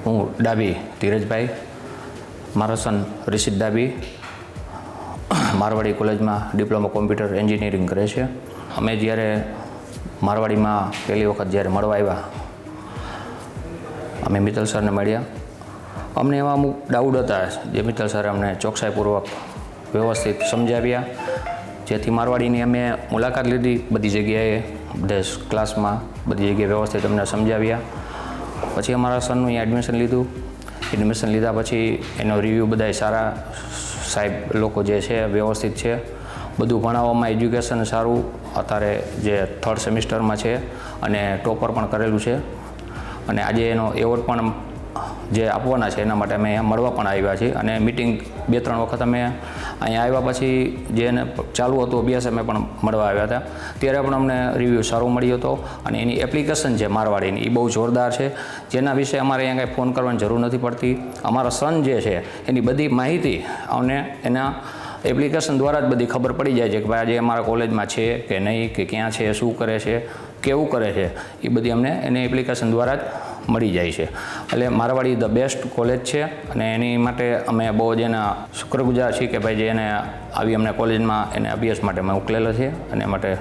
હું ડાબી ધીરજભાઈ, મારો સન રિશિત ડાબી મારવાડી કોલેજમાં ડિપ્લોમા કોમ્પ્યુટર એન્જિનિયરિંગ કરે છે. અમે જ્યારે મારવાડીમાં પહેલી વખત જ્યારે મળવા આવ્યા, અમે મિત્તલ સરને મળ્યા. અમને એવા અમુક ડાઉટ હતા જે મિત્તલ સરે અમને ચોકસાઈપૂર્વક વ્યવસ્થિત સમજાવ્યા, જેથી મારવાડીની અમે મુલાકાત લીધી બધી જગ્યાએ, બધે ક્લાસમાં બધી જગ્યાએ વ્યવસ્થિત અમને સમજાવ્યા. પછી અમારા સનનું અહીંયા એડમિશન લીધું. એડમિશન લીધા પછી એનો રિવ્યૂ બધાય સારા, સાહેબ લોકો જે છે વ્યવસ્થિત છે, બધું ભણાવવામાં એજ્યુકેશન સારું. અત્યારે જે 3rd સેમિસ્ટરમાં છે અને ટોપર પણ કરેલું છે. અને આજે એનો એવોર્ડ પણ જે આપવાના છે એના માટે અમે અહીંયા મળવા પણ આવ્યા છીએ. અને મિટિંગ 2-3 વખત અમે અહીંયા આવ્યા પછી જે એને ચાલુ હતું અભ્યાસ અમે પણ મળવા આવ્યા હતા. ત્યારે પણ અમને રિવ્યૂ સારો મળ્યો હતો. અને એની એપ્લિકેશન છે મારવાડીની, એ બહુ જોરદાર છે, જેના વિશે અમારે અહીંયા કંઈ ફોન કરવાની જરૂર નથી પડતી. અમારા સન જે છે એની બધી માહિતી અમને એના એપ્લિકેશન દ્વારા જ બધી ખબર પડી જાય છે કે ભાઈ આજે અમારા કોલેજમાં છે કે નહીં, કે ક્યાં છે, શું કરે છે, કેવું કરે છે, એ બધી અમને એની એપ્લિકેશન દ્વારા જ મળી જાય છે. એટલે મારવાડી ધ બેસ્ટ કોલેજ છે અને એની માટે અમે બહુ જ એના શુક્રગુજાર છીએ કે ભાઈ જે એને આવી અમને કોલેજમાં એને અભ્યાસ માટે મોકલેલો છે અને માટે